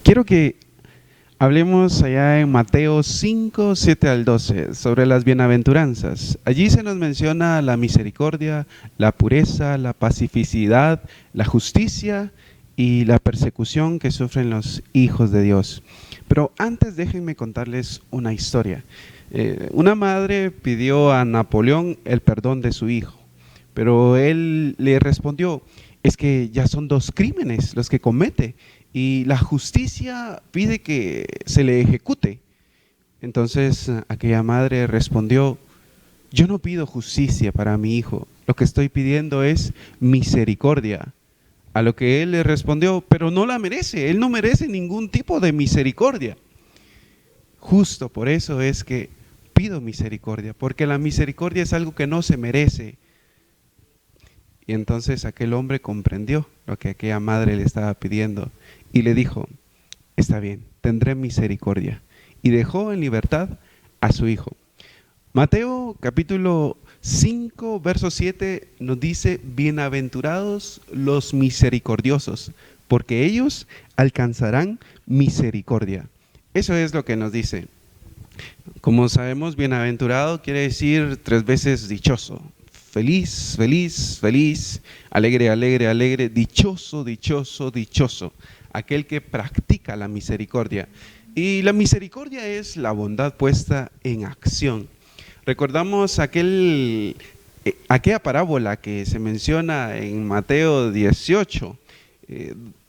Quiero que hablemos allá en Mateo 5, 7 al 12 sobre las bienaventuranzas. Allí se nos menciona la misericordia, la pureza, la pacificidad, la justicia y la persecución que sufren los hijos de Dios. Pero antes déjenme contarles una historia. Una madre pidió a Napoleón el perdón de su hijo, pero él le respondió: es que ya son dos crímenes los que comete y la justicia pide que se le ejecute. Entonces aquella madre respondió: yo no pido justicia para mi hijo, lo que estoy pidiendo es misericordia. A lo que él le respondió: pero no la merece, él no merece ningún tipo de misericordia. Justo por eso es que pido misericordia, porque la misericordia es algo que no se merece. Y entonces aquel hombre comprendió lo que aquella madre le estaba pidiendo y le dijo: está bien, tendré misericordia. Y dejó en libertad a su hijo. Mateo capítulo 5, verso 7 nos dice: bienaventurados los misericordiosos, porque ellos alcanzarán misericordia. Eso es lo que nos dice. Como sabemos, bienaventurado quiere decir 3 veces dichoso. Feliz, feliz, feliz, alegre, alegre, alegre, dichoso, dichoso, dichoso. Aquel que practica la misericordia. Y la misericordia es la bondad puesta en acción. Recordamos aquella parábola que se menciona en Mateo 18,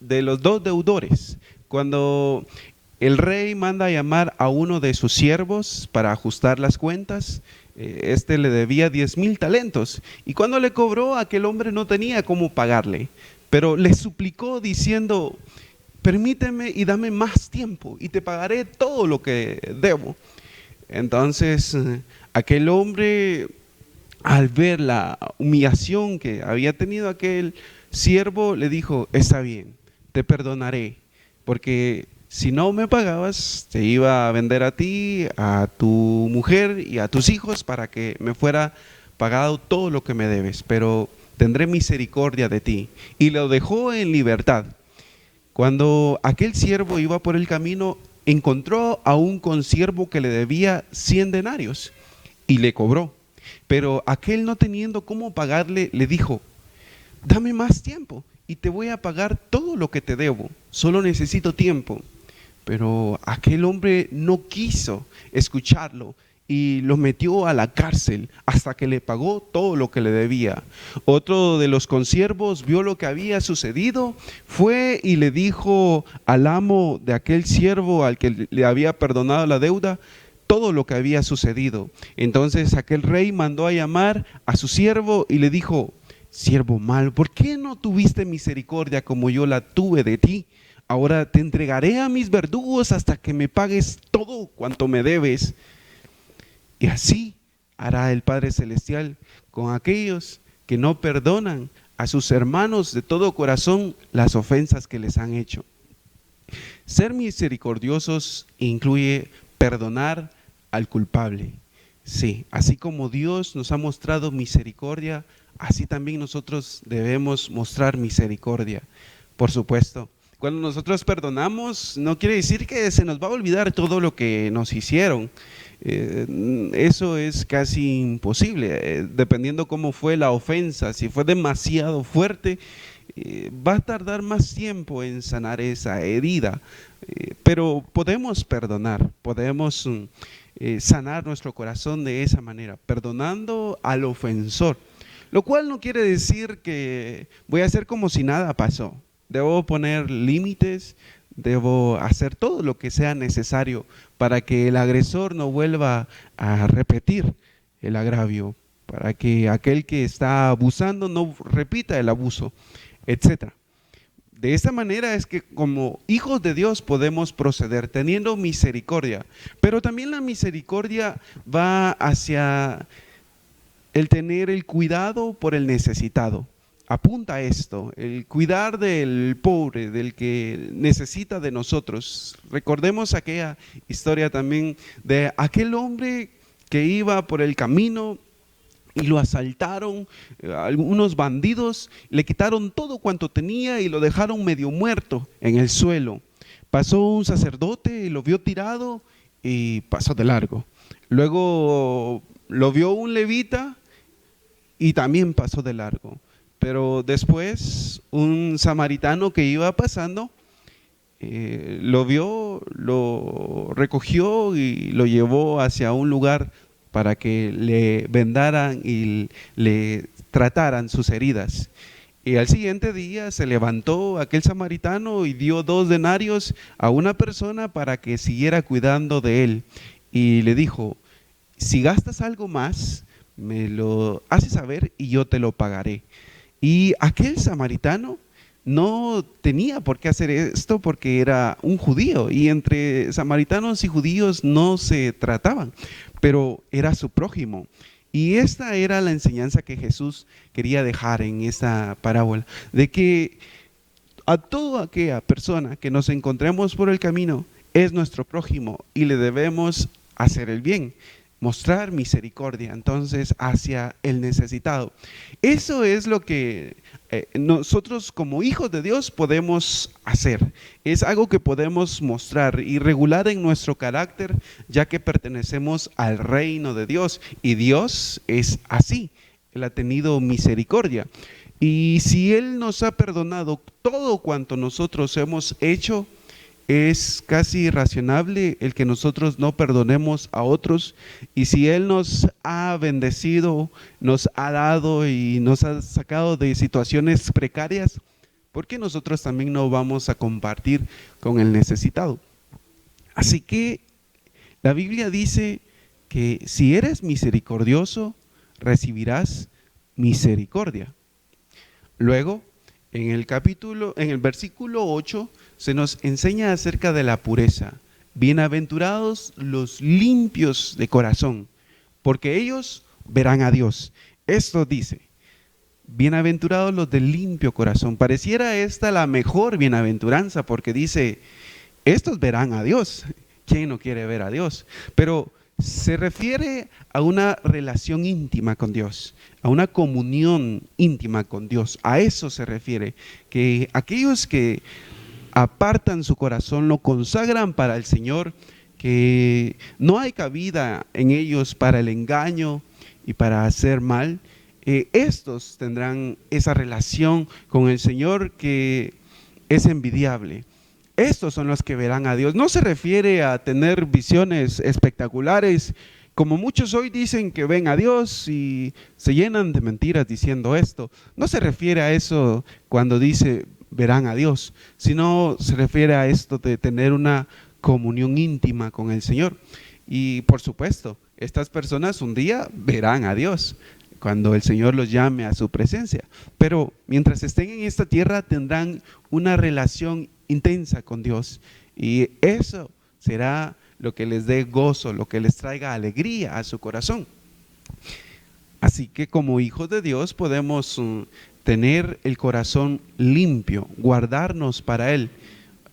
de los 2 deudores, cuando el rey manda a llamar a uno de sus siervos para ajustar las cuentas. Este le debía 10,000 talentos y cuando le cobró, aquel hombre no tenía cómo pagarle, pero le suplicó diciendo: permíteme y dame más tiempo y te pagaré todo lo que debo. Entonces aquel hombre, al ver la humillación que había tenido aquel siervo, le dijo: está bien, te perdonaré, porque si no me pagabas, te iba a vender a ti, a tu mujer y a tus hijos para que me fuera pagado todo lo que me debes, pero tendré misericordia de ti. Y lo dejó en libertad. Cuando aquel siervo iba por el camino, encontró a un consiervo que le debía 100 denarios y le cobró. Pero aquel, no teniendo cómo pagarle, le dijo: dame más tiempo y te voy a pagar todo lo que te debo, solo necesito tiempo. Pero aquel hombre no quiso escucharlo y lo metió a la cárcel hasta que le pagó todo lo que le debía. Otro de los consiervos vio lo que había sucedido, fue y le dijo al amo de aquel siervo al que le había perdonado la deuda todo lo que había sucedido. Entonces aquel rey mandó a llamar a su siervo y le dijo: siervo malo, ¿por qué no tuviste misericordia como yo la tuve de ti? Ahora te entregaré a mis verdugos hasta que me pagues todo cuanto me debes. Y así hará el Padre Celestial con aquellos que no perdonan a sus hermanos de todo corazón las ofensas que les han hecho. Ser misericordiosos incluye perdonar al culpable. Sí, así como Dios nos ha mostrado misericordia, así también nosotros debemos mostrar misericordia. Por supuesto, cuando nosotros perdonamos, no quiere decir que se nos va a olvidar todo lo que nos hicieron. Eso es casi imposible, dependiendo cómo fue la ofensa. Si fue demasiado fuerte, va a tardar más tiempo en sanar esa herida, pero podemos perdonar, podemos sanar nuestro corazón de esa manera, perdonando al ofensor. Lo cual no quiere decir que voy a hacer como si nada pasó. Debo poner límites, debo hacer todo lo que sea necesario para que el agresor no vuelva a repetir el agravio, para que aquel que está abusando no repita el abuso, etc. De esta manera es que como hijos de Dios podemos proceder teniendo misericordia, pero también la misericordia va hacia el tener el cuidado por el necesitado. Apunta a esto, el cuidar del pobre, del que necesita de nosotros. Recordemos aquella historia también de aquel hombre que iba por el camino y lo asaltaron algunos bandidos, le quitaron todo cuanto tenía y lo dejaron medio muerto en el suelo. Pasó un sacerdote y lo vio tirado y pasó de largo. Luego lo vio un levita y también pasó de largo. Pero después un samaritano que iba pasando lo vio, lo recogió y lo llevó hacia un lugar para que le vendaran y le trataran sus heridas. Y al siguiente día se levantó aquel samaritano y dio 2 denarios a una persona para que siguiera cuidando de él. Y le dijo, si gastas algo más, me lo haces saber y yo te lo pagaré. Y aquel samaritano no tenía por qué hacer esto porque era un judío y entre samaritanos y judíos no se trataban, pero era su prójimo. Y esta era la enseñanza que Jesús quería dejar en esta parábola, de que a toda aquella persona que nos encontremos por el camino es nuestro prójimo y le debemos hacer el bien, mostrar misericordia entonces hacia el necesitado. Eso es lo que nosotros como hijos de Dios podemos hacer. Es algo que podemos mostrar y regular en nuestro carácter, ya que pertenecemos al reino de Dios y Dios es así. Él ha tenido misericordia. Y si Él nos ha perdonado todo cuanto nosotros hemos hecho, es casi irrazonable el que nosotros no perdonemos a otros. Y si Él nos ha bendecido, nos ha dado y nos ha sacado de situaciones precarias, ¿por qué nosotros también no vamos a compartir con el necesitado? Así que la Biblia dice que si eres misericordioso, recibirás misericordia. Luego, en el versículo 8, se nos enseña acerca de la pureza. Bienaventurados los limpios de corazón, porque ellos verán a Dios. Esto dice, bienaventurados los de limpio corazón. Pareciera esta la mejor bienaventuranza, porque dice, estos verán a Dios. ¿Quién no quiere ver a Dios? Pero se refiere a una relación íntima con Dios, a una comunión íntima con Dios. A eso se refiere, que aquellos que apartan su corazón, lo consagran para el Señor, que no hay cabida en ellos para el engaño y para hacer mal, estos tendrán esa relación con el Señor que es envidiable. Estos son los que verán a Dios. No se refiere a tener visiones espectaculares, como muchos hoy dicen que ven a Dios y se llenan de mentiras diciendo esto. No se refiere a eso cuando dice verán a Dios, sino se refiere a esto de tener una comunión íntima con el Señor. Y por supuesto, estas personas un día verán a Dios cuando el Señor los llame a su presencia. Pero mientras estén en esta tierra tendrán una relación intensa con Dios y eso será lo que les dé gozo, lo que les traiga alegría a su corazón. Así que como hijos de Dios podemos tener el corazón limpio, guardarnos para Él.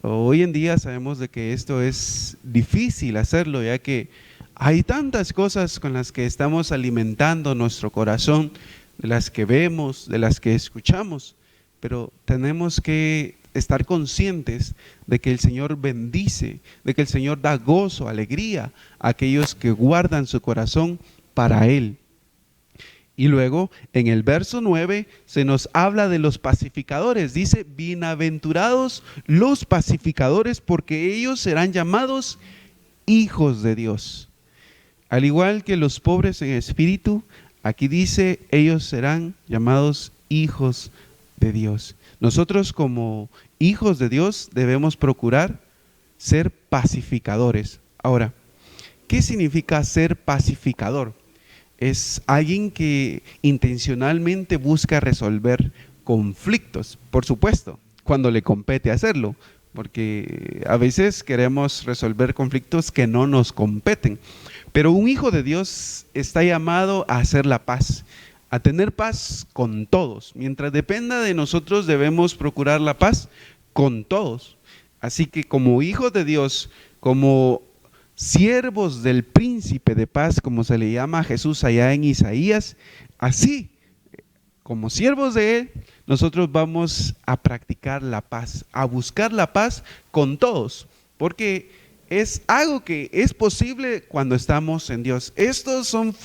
Hoy en día sabemos de que esto es difícil hacerlo, ya que hay tantas cosas con las que estamos alimentando nuestro corazón, de las que vemos, de las que escuchamos, pero tenemos que estar conscientes de que el Señor bendice, de que el Señor da gozo, alegría a aquellos que guardan su corazón para Él. Y luego en el verso 9 se nos habla de los pacificadores. Dice, bienaventurados los pacificadores, porque ellos serán llamados hijos de Dios. Al igual que los pobres en espíritu, aquí dice, ellos serán llamados hijos de Dios. Nosotros como hijos de Dios debemos procurar ser pacificadores. Ahora, ¿qué significa ser pacificador? Es alguien que intencionalmente busca resolver conflictos, por supuesto, cuando le compete hacerlo, porque a veces queremos resolver conflictos que no nos competen. Pero un hijo de Dios está llamado a hacer la paz, a tener paz con todos. Mientras dependa de nosotros debemos procurar la paz con todos. Así que como hijos de Dios, como siervos del príncipe de paz, como se le llama a Jesús allá en Isaías, así como siervos de Él, nosotros vamos a practicar la paz, a buscar la paz con todos, porque es algo que es posible cuando estamos en Dios. Estos son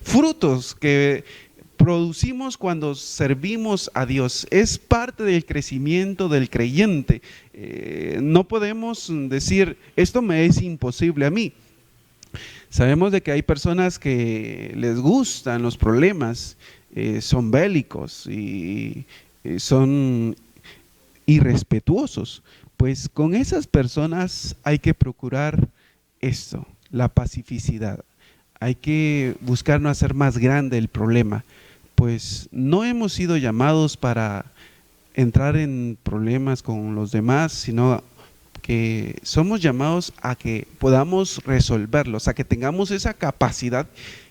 frutos que producimos cuando servimos a Dios. Es parte del crecimiento del creyente. No podemos decir, esto me es imposible a mí. Sabemos de que hay personas que les gustan los problemas, son bélicos y son irrespetuosos. Pues con esas personas hay que procurar esto, la pacificidad. Hay que buscar no hacer más grande el problema, pues no hemos sido llamados para entrar en problemas con los demás, sino que somos llamados a que podamos resolverlos, a que tengamos esa capacidad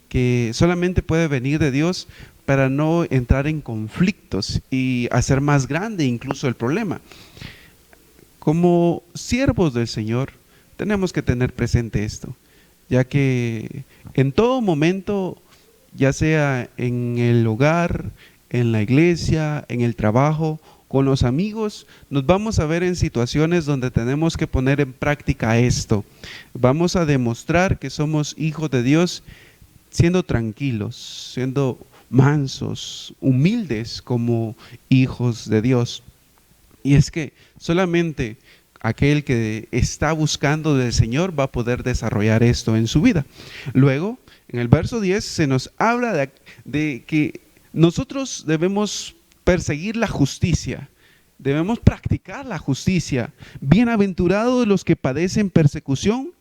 que solamente puede venir de Dios para no entrar en conflictos y hacer más grande incluso el problema. Como siervos del Señor tenemos que tener presente esto, ya que en todo momento, ya sea en el hogar, en la iglesia, en el trabajo, con los amigos, nos vamos a ver en situaciones donde tenemos que poner en práctica esto. Vamos a demostrar que somos hijos de Dios siendo tranquilos, siendo mansos, humildes como hijos de Dios. Y es que solamente aquel que está buscando del Señor va a poder desarrollar esto en su vida. Luego, en el verso 10 se nos habla de que nosotros debemos perseguir la justicia, debemos practicar la justicia. Bienaventurados los que padecen persecución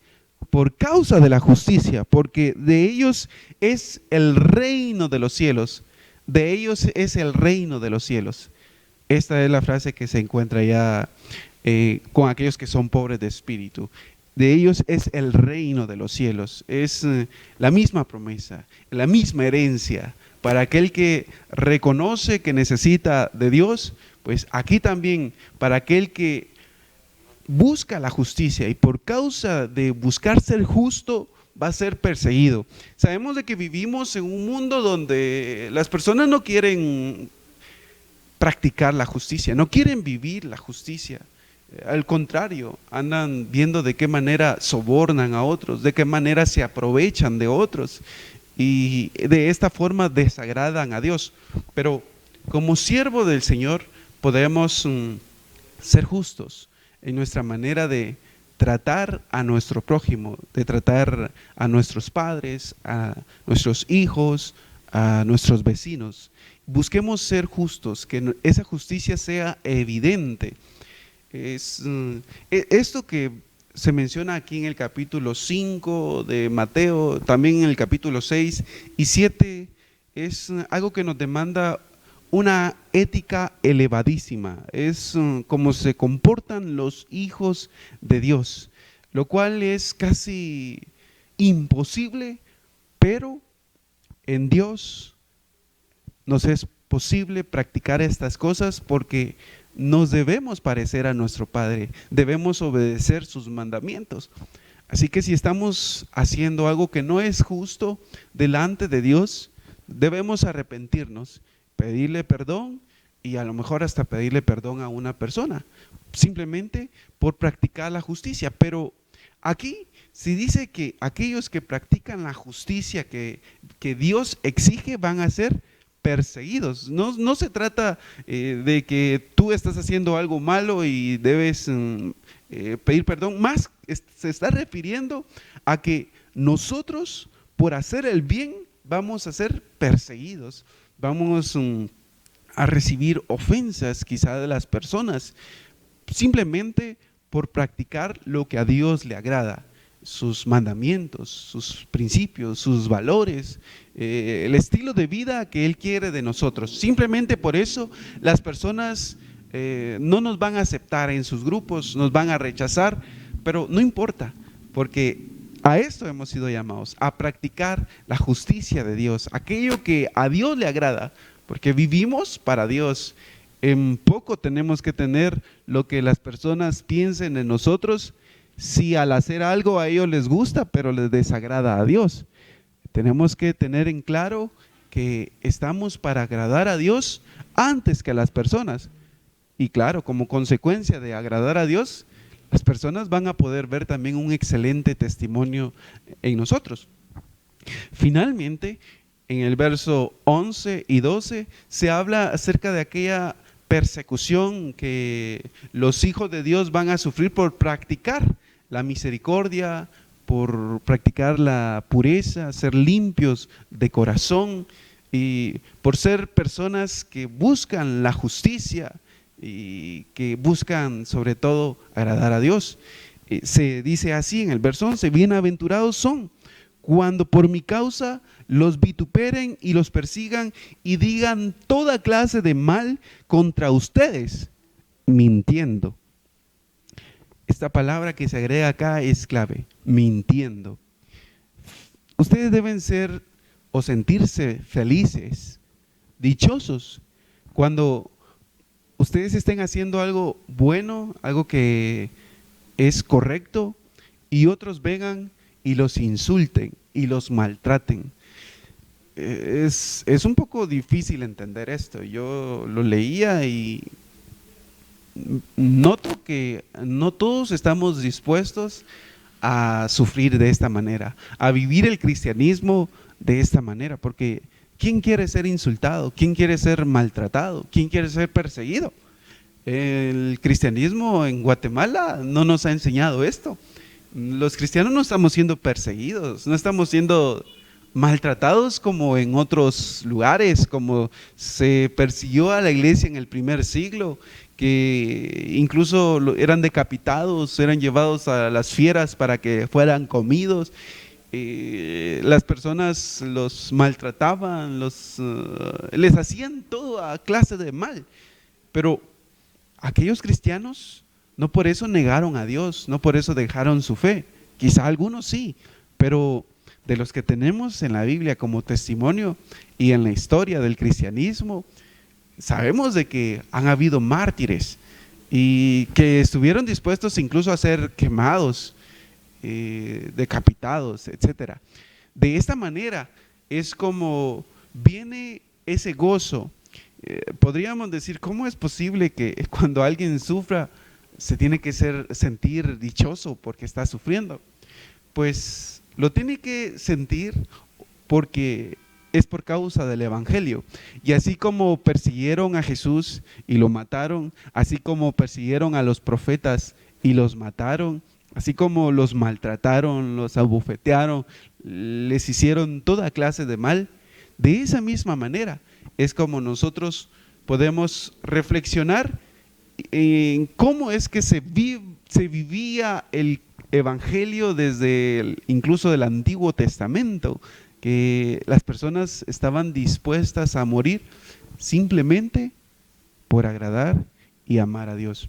por causa de la justicia, porque de ellos es el reino de los cielos. De ellos es el reino de los cielos. Esta es la frase que se encuentra ya con aquellos que son pobres de espíritu. De ellos es el reino de los cielos. Es la misma promesa, la misma herencia. Para aquel que reconoce que necesita de Dios, pues aquí también, para aquel que busca la justicia y por causa de buscar ser justo, va a ser perseguido. Sabemos de que vivimos en un mundo donde las personas no quieren practicar la justicia, no quieren vivir la justicia. Al contrario, andan viendo de qué manera sobornan a otros, de qué manera se aprovechan de otros y de esta forma desagradan a Dios. Pero como siervo del Señor podemos ser justos en nuestra manera de tratar a nuestro prójimo, de tratar a nuestros padres, a nuestros hijos, a nuestros vecinos. Busquemos ser justos, que esa justicia sea evidente. Esto que se menciona aquí en el capítulo 5 de Mateo, también en el capítulo 6 y 7, es algo que nos demanda una ética elevadísima. Es como se comportan los hijos de Dios, lo cual es casi imposible, pero en Dios nos es posible practicar estas cosas porque nos debemos parecer a nuestro Padre, debemos obedecer sus mandamientos. Así que si estamos haciendo algo que no es justo delante de Dios, debemos arrepentirnos, pedirle perdón y a lo mejor hasta pedirle perdón a una persona, simplemente por practicar la justicia. Pero aquí si dice que aquellos que practican la justicia que Dios exige van a ser perseguidos. No se trata de que tú estás haciendo algo malo y debes pedir perdón, más se está refiriendo a que nosotros por hacer el bien vamos a ser perseguidos, vamos a recibir ofensas quizá de las personas, simplemente por practicar lo que a Dios le agrada, sus mandamientos, sus principios, sus valores, el estilo de vida que Él quiere de nosotros. Simplemente por eso las personas no nos van a aceptar en sus grupos, nos van a rechazar, pero no importa, porque a esto hemos sido llamados, a practicar la justicia de Dios, aquello que a Dios le agrada, porque vivimos para Dios. En poco tenemos que tener lo que las personas piensen de nosotros, si al hacer algo a ellos les gusta, pero les desagrada a Dios. Tenemos que tener en claro que estamos para agradar a Dios antes que a las personas. Y claro, como consecuencia de agradar a Dios, las personas van a poder ver también un excelente testimonio en nosotros. Finalmente, en el verso 11 y 12 se habla acerca de aquella persecución que los hijos de Dios van a sufrir por practicar la misericordia, por practicar la pureza, ser limpios de corazón y por ser personas que buscan la justicia y que buscan sobre todo agradar a Dios. Se dice así en el verso 11: bienaventurados son cuando por mi causa los vituperen y los persigan y digan toda clase de mal contra ustedes, mintiendo. Esta palabra que se agrega acá es clave: mintiendo. Ustedes deben ser o sentirse felices, dichosos, cuando ustedes estén haciendo algo bueno, algo que es correcto, y otros vengan y los insulten y los maltraten. Es un poco difícil entender esto. Yo lo leía y noto que no todos estamos dispuestos a sufrir de esta manera, a vivir el cristianismo de esta manera, porque ¿quién quiere ser insultado? ¿Quién quiere ser maltratado? ¿Quién quiere ser perseguido? El cristianismo en Guatemala no nos ha enseñado esto. Los cristianos no estamos siendo perseguidos, no estamos siendo maltratados como en otros lugares, como se persiguió a la iglesia en el primer siglo, que incluso eran decapitados, eran llevados a las fieras para que fueran comidos. Las personas los maltrataban, les hacían toda clase de mal, pero aquellos cristianos no por eso negaron a Dios, no por eso dejaron su fe. Quizá algunos sí, pero de los que tenemos en la Biblia como testimonio y en la historia del cristianismo, sabemos de que han habido mártires y que estuvieron dispuestos incluso a ser quemados, decapitados, etcétera. De esta manera es como viene ese gozo. Podríamos decir, ¿cómo es posible que cuando alguien sufra se tiene que sentir dichoso porque está sufriendo? Pues lo tiene que sentir porque es por causa del evangelio. Y así como persiguieron a Jesús y lo mataron, así como persiguieron a los profetas y los mataron, así como los maltrataron, los abofetearon, les hicieron toda clase de mal, de esa misma manera es como nosotros podemos reflexionar en cómo es que se vivía el evangelio desde incluso del Antiguo Testamento, que las personas estaban dispuestas a morir simplemente por agradar y amar a Dios.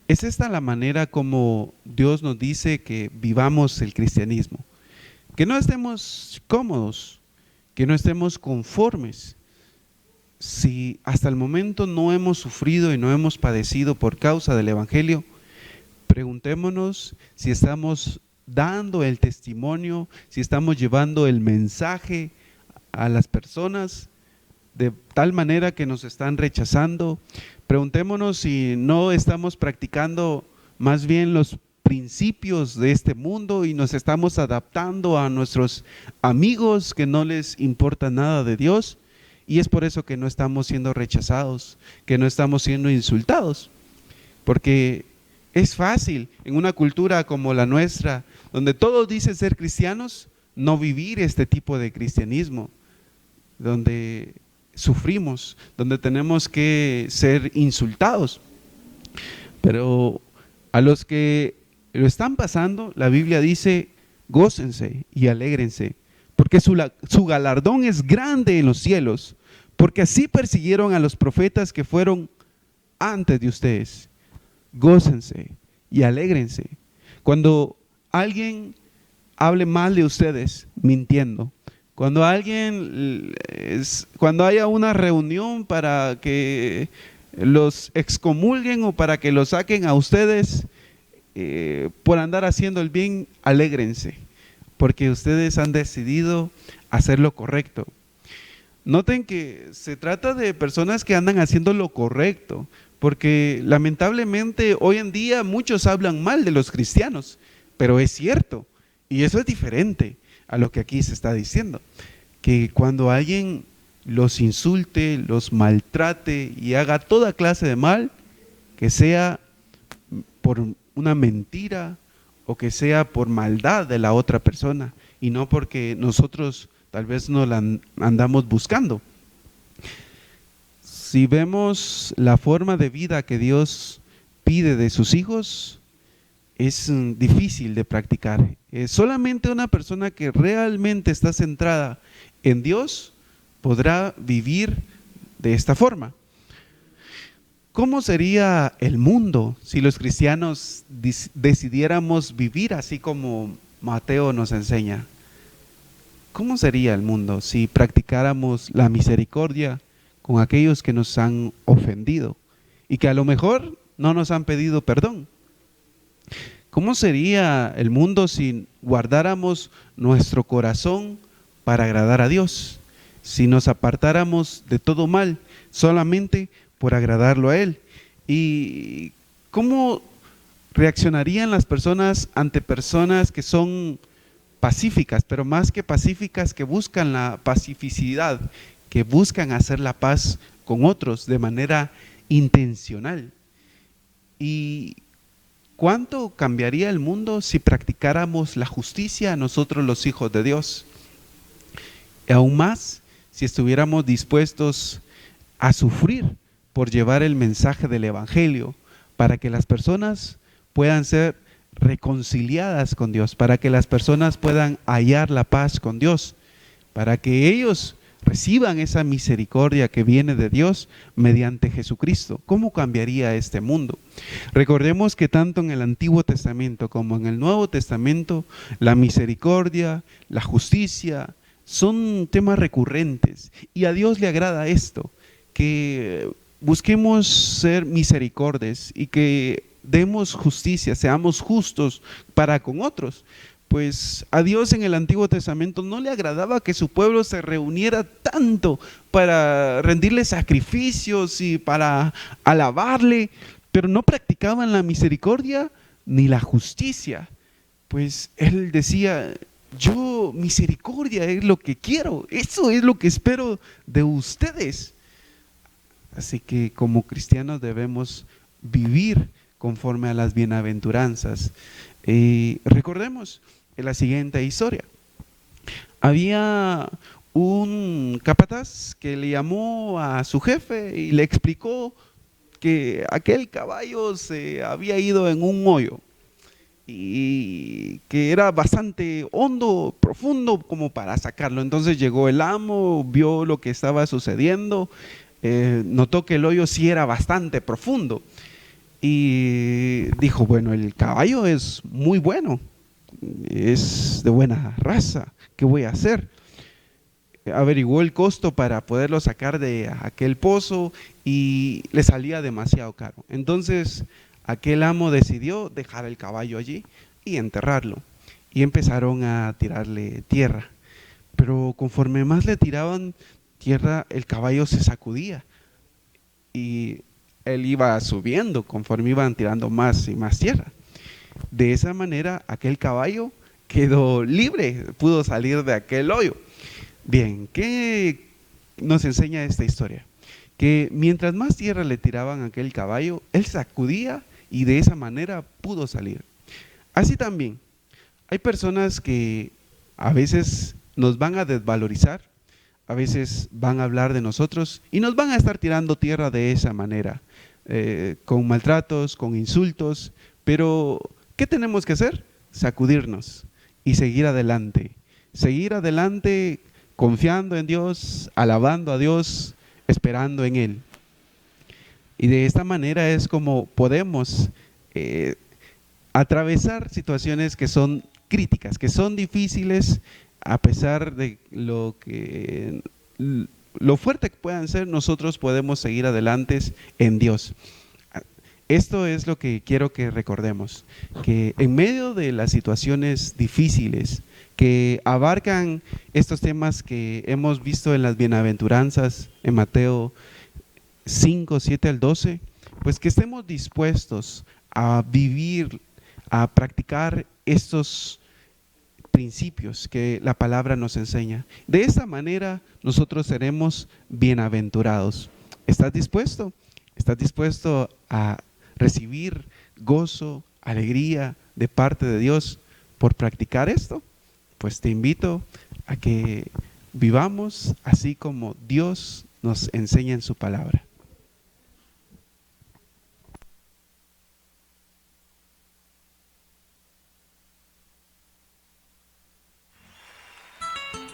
Es esta la manera como Dios nos dice que vivamos el cristianismo, que no estemos cómodos, que no estemos conformes. Si hasta el momento no hemos sufrido y no hemos padecido por causa del evangelio, preguntémonos si estamos dando el testimonio, si estamos llevando el mensaje a las personas de tal manera que nos están rechazando. Preguntémonos si no estamos practicando más bien los principios de este mundo y nos estamos adaptando a nuestros amigos que no les importa nada de Dios, y es por eso que no estamos siendo rechazados, que no estamos siendo insultados, porque es fácil en una cultura como la nuestra, donde todos dicen ser cristianos, no vivir este tipo de cristianismo, donde sufrimos, donde tenemos que ser insultados. Pero a los que lo están pasando, la Biblia dice: gócense y alégrense, porque su galardón es grande en los cielos, porque así persiguieron a los profetas que fueron antes de ustedes. Gócense y alégrense. Cuando alguien hable mal de ustedes mintiendo, cuando haya una reunión para que los excomulguen o para que los saquen a ustedes por andar haciendo el bien, alégrense, porque ustedes han decidido hacer lo correcto. Noten que se trata de personas que andan haciendo lo correcto, porque lamentablemente hoy en día muchos hablan mal de los cristianos, pero es cierto, y eso es diferente a lo que aquí se está diciendo, que cuando alguien los insulte, los maltrate y haga toda clase de mal, que sea por una mentira o que sea por maldad de la otra persona y no porque nosotros tal vez no la andamos buscando. Si vemos la forma de vida que Dios pide de sus hijos, es difícil de practicar. Solamente una persona que realmente está centrada en Dios podrá vivir de esta forma. ¿Cómo sería el mundo si los cristianos decidiéramos vivir así como Mateo nos enseña? ¿Cómo sería el mundo si practicáramos la misericordia con aquellos que nos han ofendido y que a lo mejor no nos han pedido perdón? ¿Cómo sería el mundo si guardáramos nuestro corazón para agradar a Dios? Si nos apartáramos de todo mal solamente por agradarlo a Él. ¿Y cómo reaccionarían las personas ante personas que son pacíficas, pero más que pacíficas, que buscan la pacificidad, que buscan hacer la paz con otros de manera intencional? ¿Y cuánto cambiaría el mundo si practicáramos la justicia nosotros los hijos de Dios? Y aún más si estuviéramos dispuestos a sufrir por llevar el mensaje del Evangelio, para que las personas puedan ser reconciliadas con Dios, para que las personas puedan hallar la paz con Dios, para que ellos reciban esa misericordia que viene de Dios mediante Jesucristo. ¿Cómo cambiaría este mundo? Recordemos que tanto en el Antiguo Testamento como en el Nuevo Testamento, la misericordia, la justicia, son temas recurrentes y a Dios le agrada esto, que busquemos ser misericordias y que demos justicia, seamos justos para con otros. Pues a Dios en el Antiguo Testamento no le agradaba que su pueblo se reuniera tanto para rendirle sacrificios y para alabarle, pero no practicaban la misericordia ni la justicia. Pues Él decía: yo misericordia es lo que quiero, eso es lo que espero de ustedes. Así que como cristianos debemos vivir conforme a las bienaventuranzas. Recordemos la siguiente historia. Había un capataz que le llamó a su jefe y le explicó que aquel caballo se había ido en un hoyo y que era bastante hondo, profundo como para sacarlo. Entonces llegó el amo, vio lo que estaba sucediendo, notó que el hoyo sí era bastante profundo y dijo: bueno, el caballo es muy bueno, es de buena raza, ¿qué voy a hacer? Averiguó el costo para poderlo sacar de aquel pozo y le salía demasiado caro. Entonces aquel amo decidió dejar el caballo allí y enterrarlo, y empezaron a tirarle tierra, pero conforme más le tiraban tierra, el caballo se sacudía y él iba subiendo conforme iban tirando más y más tierra. De esa manera aquel caballo quedó libre, pudo salir de aquel hoyo. Bien, ¿qué nos enseña esta historia? Que mientras más tierra le tiraban a aquel caballo, él sacudía y de esa manera pudo salir. Así también, hay personas que a veces nos van a desvalorizar, a veces van a hablar de nosotros y nos van a estar tirando tierra de esa manera, con maltratos, con insultos, pero ¿qué tenemos que hacer? Sacudirnos y seguir adelante confiando en Dios, alabando a Dios, esperando en Él. Y de esta manera es como podemos atravesar situaciones que son críticas, que son difíciles, a pesar de lo fuerte que puedan ser. Nosotros podemos seguir adelante en Dios. Esto es lo que quiero que recordemos, que en medio de las situaciones difíciles que abarcan estos temas que hemos visto en las bienaventuranzas en Mateo 5, 7 al 12, pues que estemos dispuestos a vivir, a practicar estos principios que la palabra nos enseña. De esta manera nosotros seremos bienaventurados. ¿Estás dispuesto? ¿Estás dispuesto a recibir gozo, alegría de parte de Dios por practicar esto? Pues te invito a que vivamos así como Dios nos enseña en su palabra.